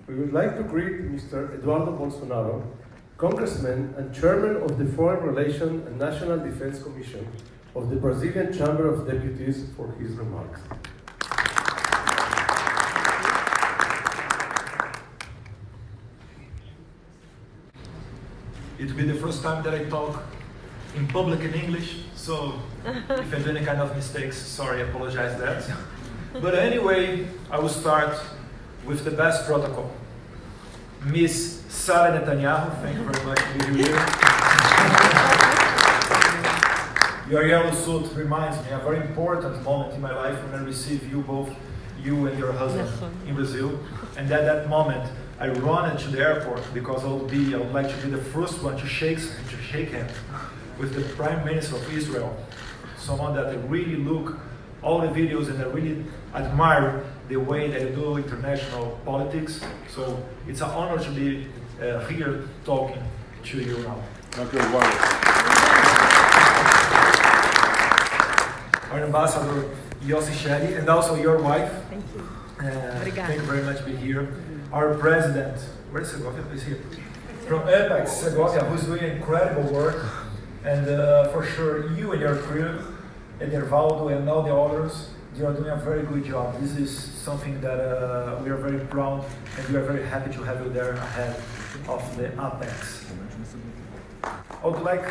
We would like to greet Mr. Eduardo Bolsonaro, Congressman and Chairman of the Foreign Relations and National Defense Commission of the Brazilian Chamber of Deputies, for his remarks. It will be the first time that I talk in public in English, so if I do any kind of mistakes, sorry, I apologize that. But anyway, I will start with the best protocol. Miss Sara Netanyahu, thank you very much for being here. Your yellow suit reminds me of a very important moment in my life when I received you both, you and your husband in Brazil. And at that moment, I ran to the airport because I would like to be the first one to shake hands with the Prime Minister of Israel, someone that I really look all the videos and I really admire the way that you do international politics. So it's an honor to be here talking to you now. Okay, wow. Our ambassador Yossi Shadi, and also your wife. Thank you. Thank you very much for being here. Our president, where's Segovia? Is here. From APEX Segovia, who's doing incredible work. And for sure, you and your crew, and Ervaldo and all the others, you are doing a very good job. This is something that we are very proud and we are very happy to have you there ahead of the APEX. I would like,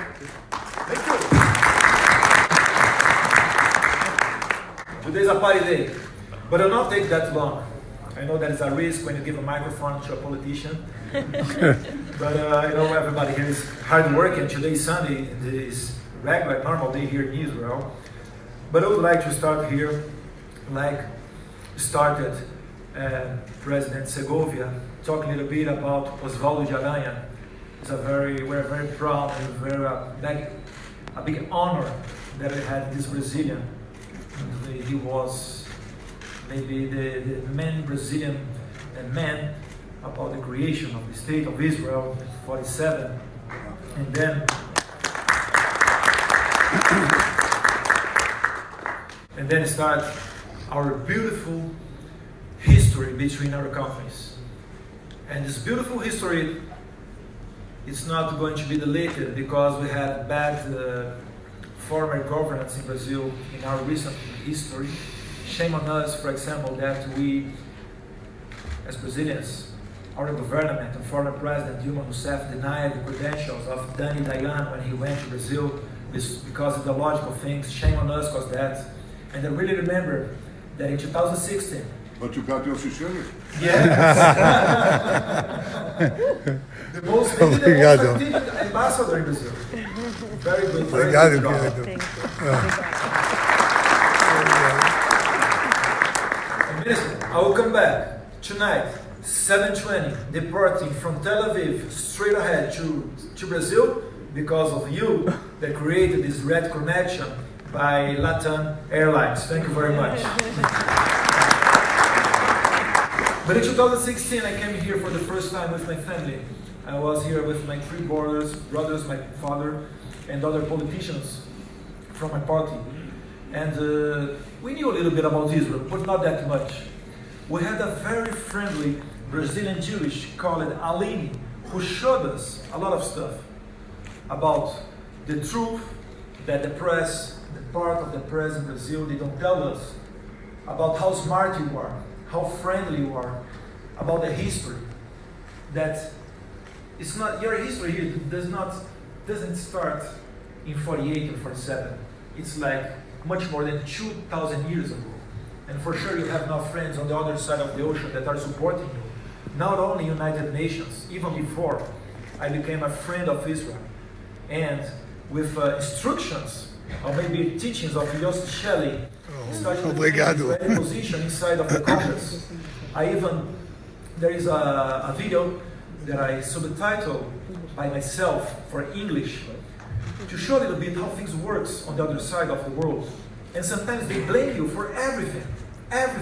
thank you. Today's a party day, but it'll not take that long. I know that it's a risk when you give a microphone to a politician, but I know everybody here is hard working. Today is Sunday, this regular, normal day here in Israel. But I would like to start here, like started President Segovia, talk a little bit about Osvaldo de Aranha. We're very proud and a big honor that we had this Brazilian. He was maybe the main Brazilian man about the creation of the State of Israel in 1947, and then start our beautiful history between our countries. And this beautiful history is not going to be deleted because we had bad former governance in Brazil in our recent history. Shame on us, for example, that we, as Brazilians, our government and former President Dilma Rousseff denied the credentials of Dani Dayan when he went to Brazil because of the logical things. Shame on us because that. And I really remember that in 2016. But you got your Sicilian? Yes. the most active ambassador in Brazil. Very good. Very good job. Thank you. Minister, I will come back tonight, 7:20, departing from Tel Aviv straight ahead to Brazil because of you that created this red connection by Latam Airlines. Thank you very much. But in 2016, I came here for the first time with my family. I was here with my three brothers, my father, and other politicians from my party. And we knew a little bit about Israel, but not that much. We had a very friendly Brazilian Jewish called Aline, who showed us a lot of stuff about the truth that the press, the part of the press in Brazil, they don't tell us, about how smart you are, how friendly you are, about the history. That it's not, your history here doesn't start in 48 or 47. It's like much more than 2,000 years ago. And for sure you have now friends on the other side of the ocean that are supporting you. Not only United Nations, even before I became a friend of Israel. And with instructions, or maybe teachings of Yossi Shelley, starting a position inside of the Congress. There is a video that I subtitled by myself for English to show a little bit how things works on the other side of the world. And sometimes they blame you for everything. And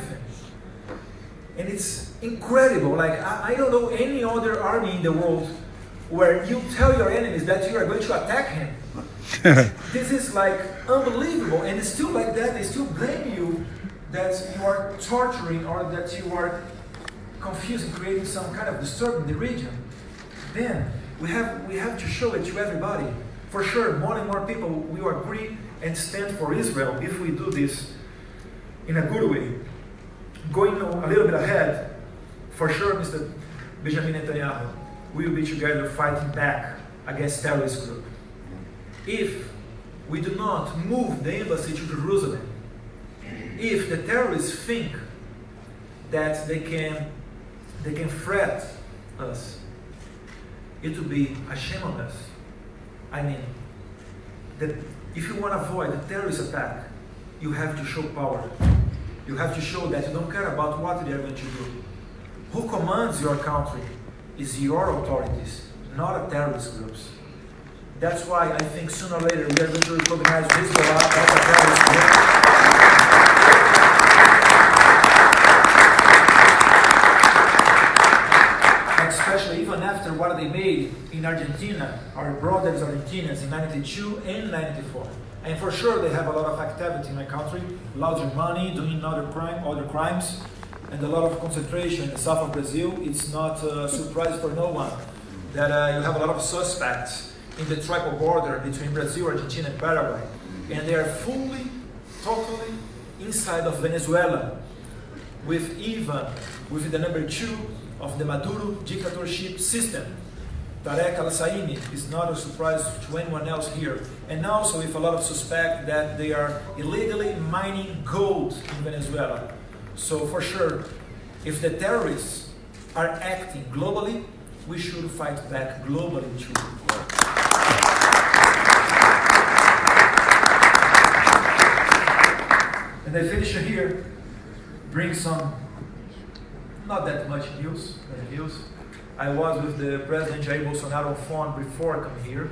it's incredible. Like, I don't know any other army in the world where you tell your enemies that you are going to attack him. This is like unbelievable. And it's still like that. They still blame you that you are torturing or that you are confusing, creating some kind of disturbance in the region, then we have to show it to everybody. For sure, more and more people will agree and stand for Israel if we do this in a good way. Going a little bit ahead, for sure, Mr. Benjamin Netanyahu, we will be together fighting back against terrorist group. If we do not move the embassy to Jerusalem, if the terrorists think that they can threat us, it will be a shame on us. I mean, that if you want to avoid a terrorist attack, you have to show power. You have to show that you don't care about what they are going to do. Who commands your country is your authorities, not a terrorist groups. That's why I think sooner or later we are going to recognize Israel as a terrorist group. Especially even after what they made in Argentina, our brothers Argentinians in 92 and 94. And for sure they have a lot of activity in my country, laundering money, doing other crimes, and a lot of concentration in the south of Brazil. It's not a surprise for no one that you have a lot of suspects in the tribal border between Brazil, Argentina, and Paraguay. And they are fully, totally inside of Venezuela, with the number 2 of the Maduro dictatorship system. Tarek al-Saimi is not a surprise to anyone else here. And also with a lot of suspect that they are illegally mining gold in Venezuela. So for sure, if the terrorists are acting globally, we should fight back globally too. And I finish here, bring some, not that much news. I was with the President Jair Bolsonaro on phone before I come here,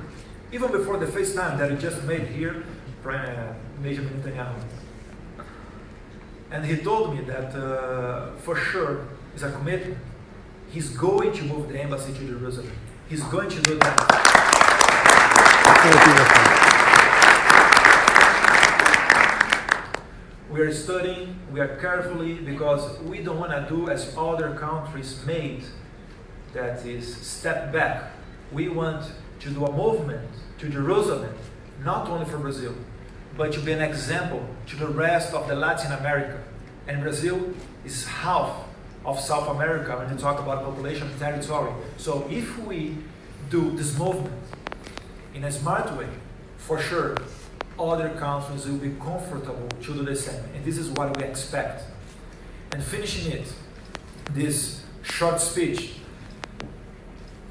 even before the FaceTime that he just made here, Benjamin Netanyahu. And he told me that for sure, it's a commitment. He's going to move the embassy to Jerusalem. He's going to do that. We are studying, we are carefully, because we don't want to do as other countries made, that is step back. We want to do a movement to Jerusalem, not only for Brazil, but to be an example to the rest of the Latin America. And Brazil is half of South America when you talk about population and territory. So if we do this movement in a smart way, for sure, other countries will be comfortable to do the same. And this is what we expect. And finishing it, this short speech,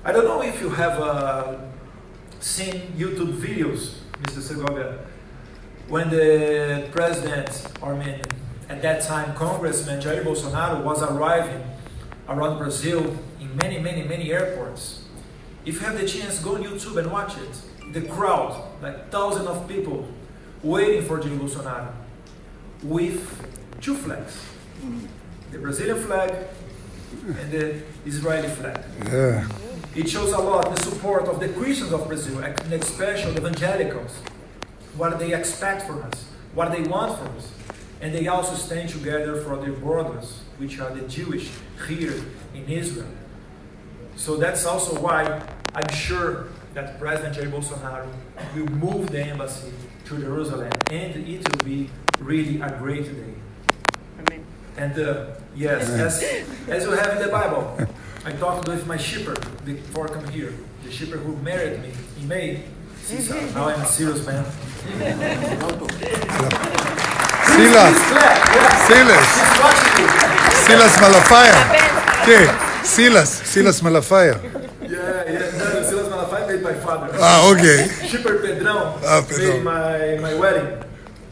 I don't know if you have seen YouTube videos, Mr. Segovia, when the president, at that time, Congressman Jair Bolsonaro was arriving around Brazil in many airports. If you have the chance, go on YouTube and watch it. The crowd, like thousands of people waiting for Jair Bolsonaro with 2 flags. The Brazilian flag and the Israeli flag. Yeah. It shows a lot the support of the Christians of Brazil, and especially the evangelicals, what they expect from us, what they want from us. And they also stand together for their brothers, which are the Jewish here in Israel. So that's also why I'm sure that President Jair Bolsonaro will move the embassy to Jerusalem, and it will be really a great day. Amen. And yes, as you have in the Bible, I talked with my shipper before I come here, the shipper who married me in May. Now I'm a serious man. Silas Malafaia. Okay, Silas Malafaia. Yeah, no, Silas Malafaia made my father. Ah, okay. Shipper Pedrão made my wedding.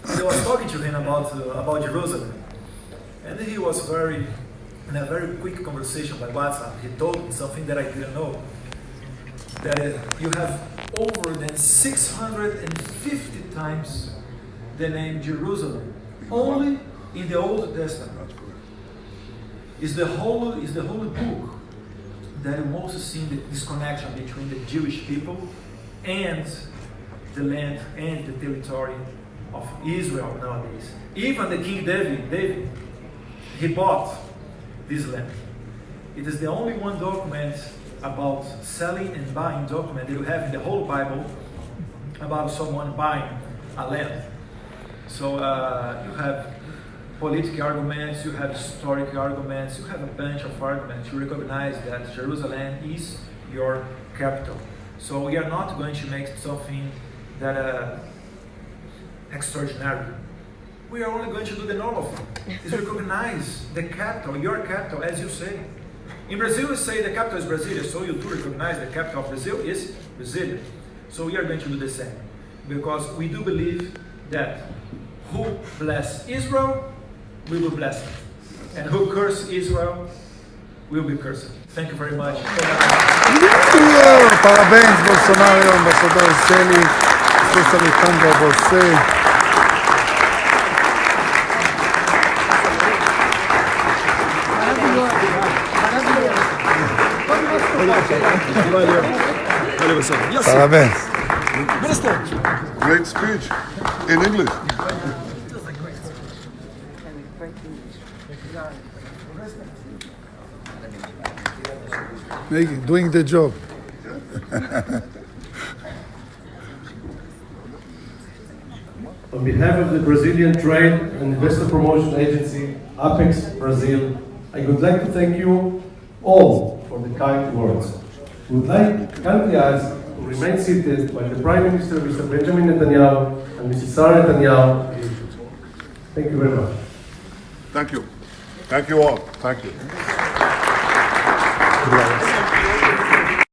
And I was talking to him about Jerusalem. And he was in a very quick conversation by WhatsApp, he told me something that I didn't know. That you have over than 650 times the name Jerusalem, only in the Old Testament. Is the holy book that you also see this connection between the Jewish people and the land and the territory of Israel nowadays. Even the King David, he bought this land. It is the only one document about selling and buying document that you have in the whole Bible about someone buying a land. So you have political arguments, you have historic arguments, you have a bunch of arguments. You recognize that Jerusalem is your capital. So we are not going to make something that extraordinary. We are only going to do the normal thing. Is recognize the capital, your capital, as you say. In Brazil, we say the capital is Brasilia, so you do recognize the capital of Brazil is Brasilia. So we are going to do the same, because we do believe that who bless Israel, we will bless him. And who curse Israel, will be cursed. Thank you very much. Parabéns, Bolsonaro, embaixador Celi, estou salutando a você. Parabéns. Great speech in English. Doing the job. On behalf of the Brazilian Trade and Investor Promotion Agency, APEX Brazil, I would like to thank you all for the kind words. We would like kindly ask to remain seated while the Prime Minister, Mr. Benjamin Netanyahu, and Mrs. Sara Netanyahu. Thank you very much. Thank you. Thank you all. Thank you.